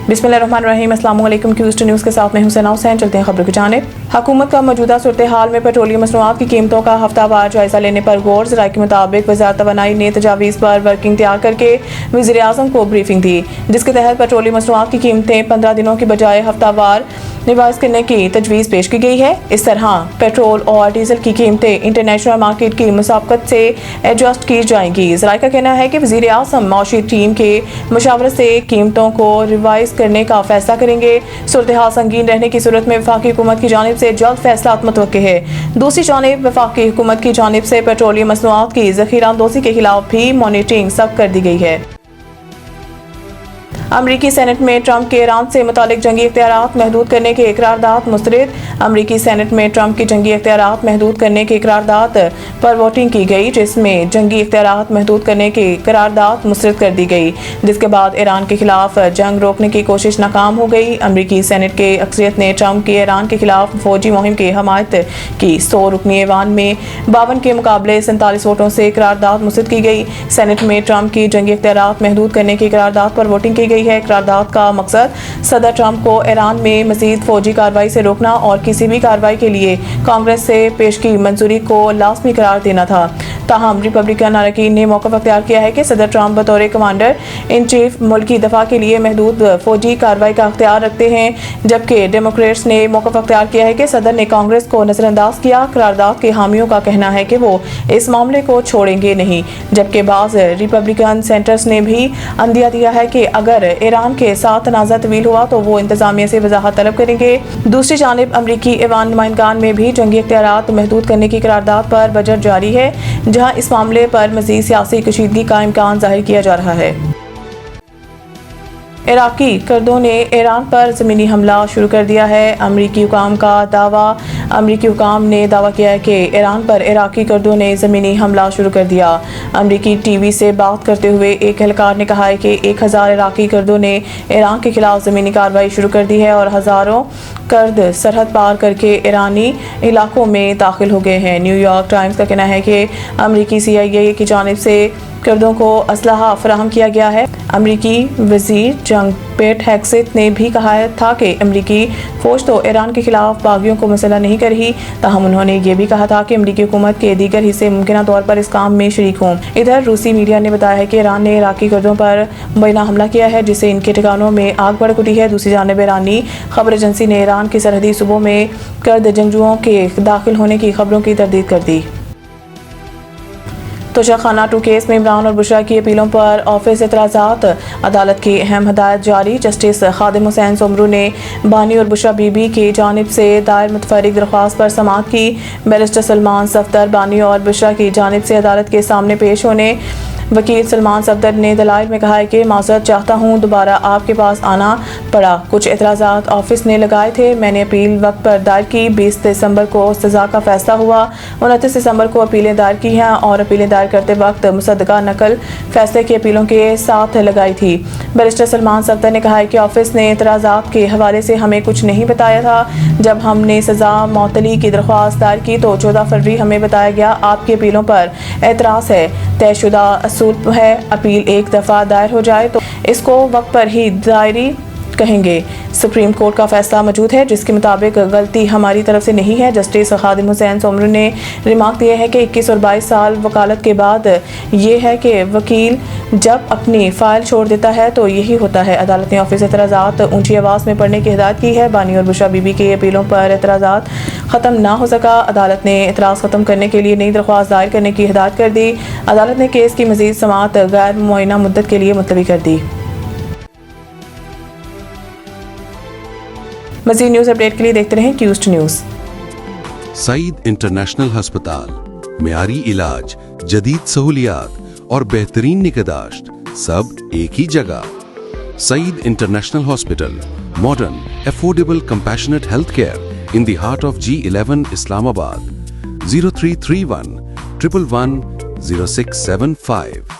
बिस्मिल्लाहिर्रहमानिर्रहीम, अस्सलाम वालेकुम। क्यूस्ट न्यूज़ के साथ मैं हुसैन हुसैन। चलते हैं खबरों की जानिब। हुकूमत का मौजूदा सूरत हाल में पेट्रोलियम मसनूआत की कीमतों का हफ्तावार जायजा लेने पर गौर। ज़राए के मुताबिक वज़ारत तवानाई ने तजावीज़ पर वर्किंग तैयार करके वज़ीर आज़म को ब्रीफिंग दी, जिसके तहत पेट्रोलियम मसनूआत की कीमतें 15 दिनों की बजाय हफ्तावार रिवाइज करने की तजवीज़ पेश की गई है। इस तरह पेट्रोल और डीजल की कीमतें इंटरनेशनल मार्केट की मुसाबकत से एडजस्ट की जाएंगी। ज़राए का कहना है कि वज़ीर आज़म मौशी टीम के मशावरत से कीमतों को रिवाइज करने का फैसला करेंगे। सूरत हाल संगीन रहने की सूरत में वफाकी हुकूमत की जानिब से जल्द फैसला मुतवक्के है। दूसरी जानिब वफाकी हुकूमत की जानिब से पेट्रोलियम मसनूआत की ज़ख़ीरा अंदोज़ी के खिलाफ भी मॉनिटरिंग सख्त कर दी गई है। अमरीकी सेनेट में ट्रंप के ईरान से मुतालिक जंगी इख्तियारात महदूद करने के इकरारदाद मुस्तरद। अमरीकी सेनेट में ट्रंप की जंगी इख्तियारात महदूद करने के इकरारदाद पर वोटिंग की गई, जिसमें जंगी इख्तियारात महदूद करने की करारदाद मुस्तरद कर दी गई, जिसके बाद ईरान के खिलाफ जंग रोकने की कोशिश नाकाम हो गई। अमरीकी सेनेट के अक्सरियत ने ट्रंप की ईरान के खिलाफ फौजी मुहिम की हमायत की। 100 रुकनी ऐवान में 52 के मुकाबले 47 वोटों से करारदाद मुस्तरद की गई। सेनेट में ट्रंप की जंगी इख्तियारात महदूद करने की करारदाद पर वोटिंग की गई है। करारदाद का मकसद सदर ट्रंप को ईरान में मजीद फौजी कार्रवाई से रोकना और किसी भी कार्रवाई के लिए कांग्रेस से पेश की मंजूरी को लाजमी करार देना था। ताहम रिपब्लिकन अरकान ने मौक़िफ़ अख्तियार किया है कि सदर ट्रंप बतौर कमांडर इन चीफ मुल्क की दफा के लिए महदूद फौजी कार्रवाई का अख्तियार रखते हैं, जबकि डेमोक्रेट्स ने मौक़िफ़ अख्तियार किया है कि सदर ने कांग्रेस को नजरअंदाज किया। करारदाद के हामियों का कहना है कि वो इस मामले को छोड़ेंगे नहीं, जबकि बाज़ रिपब्लिकन सेनेटर्स ने भी अंदिया दिया है कि अगर ईरान के साथ तनाज़ा तवील हुआ तो वो इंतजामिया से वजाहत तलब करेंगे। दूसरी जानिब अमरीकी ऐवान नुमाइंदगान में भी जंगी इख्तियारात महदूद करने की करारदाद पर बजट जारी है, जहां इस मामले पर मज़ीद सियासी कशीदगी का इम्कान जाहिर किया जा रहा है। इराकी कर्दों ने ईरान पर ज़मीनी हमला शुरू कर दिया है। अमरीकी हुकाम का दावा। अमरीकी हुकाम ने दावा किया है कि ईरान पर इराकी कर्दों ने ज़मीनी हमला शुरू कर दिया। अमरीकी टीवी से बात करते हुए एक एहलकार ने कहा है कि 1000 इराकी कर्दों ने ईरान के खिलाफ ज़मीनी कार्रवाई शुरू कर दी है और हज़ारों कर्द सरहद पार करके ईरानी इलाकों में दाखिल हो गए हैं। न्यूयॉर्क टाइम्स का कहना है कि अमरीकी CIA की जानिब से कर्दों को असलहा फराहम किया गया है। अमरीकी वज़ीर जंग पेट हेक्सेट ने भी कहा था कि अमरीकी फौज तो ईरान के खिलाफ बागियों को मसला नहीं कर रही, ताहम उन्होंने ये भी कहा था कि अमरीकी हुकूमत के दीगर हिस्से मुमकिन तौर पर इस काम में शरीक हों। इधर रूसी मीडिया ने बताया है कि ईरान ने इराकी कर्दों पर मुबैना हमला किया है, जिससे इनके ठिकानों में आग भड़क उठी है। दूसरी जानिब ईरानी खबर एजेंसी ने ईरान की सरहदी सूबों में कर्द जंगजुओं के दाखिल होने की खबरों की तरदीद कर दी। तोशाखाना 2 केस में इमरान और बुशरा की अपीलों पर ऑफिस एतराज़ात। अदालत की अहम हदायत जारी। जस्टिस खादिम हुसैन सोमरू ने बानी और बुशरा बीबी की जानिब से दायर मुतफर्रिक दरख्वास्त पर समाअत की। बैरिस्टर सलमान सफदर बानी और बुशरा की जानिब से अदालत के सामने पेश होने वकील सलमान सफदर ने दलाइल में कहा है कि माज़रत चाहता हूँ, दोबारा आपके पास आना पड़ा। कुछ एतराज़ात ऑफिस ने लगाए थे। मैंने अपील वक्त पर दायर की। 20 दिसंबर को सज़ा का फैसला हुआ। 29 दिसंबर को अपीलें दायर की हैं और अपीलें दायर करते वक्त मुसद्दका नकल फैसले की अपीलों के साथ लगाई थी। बैरिस्टर सलमान सफदर ने कहा है कि ऑफिस ने एतराज़ात के हवाले से हमें कुछ नहीं बताया था। जब हमने सज़ा मअतली की दरख्वास्त दायर की तो 14 फरवरी हमें बताया गया आपकी अपीलों पर एतराज़ है। तयशुदा असूल है, अपील एक दफ़ा दायर हो जाए तो इसको वक्त पर ही दायरी कहेंगे। सुप्रीम कोर्ट का फैसला मौजूद है, जिसके मुताबिक गलती हमारी तरफ से नहीं है। जस्टिस खादिम हुसैन सोमरू ने रिमार्क दिया है कि 21 और 22 साल वकालत के बाद ये है कि वकील जब अपनी फ़ाइल छोड़ देता है तो यही होता है। अदालत ने ऑफिस एतराज़ात ऊंची आवाज़ में पढ़ने की हिदायत की है। बानी और बुशरा बीबी के अपीलों पर एतराज़ात ख़त्म ना हो सका। अदालत ने एतराज़ ख़त्म करने के लिए नई दरख्वास्त दायर करने की हिदायत कर दी। अदालत ने केस की मज़ीद समाअत गैर मुअय्यना मुद्दत के लिए मुलतवी कर दी। मज़ीद न्यूज़ अपडेट के लिए देखते रहें क्यूस्ट न्यूज़। सईद इंटरनेशनल हस्पताल, मेयारी इलाज, जदीद सहूलियात और बेहतरीन निगहदाश्त सब एक ही जगह। Saeed international hospital, modern, affordable, compassionate health care in the heart of G11 Islamabad. 0331 111 0675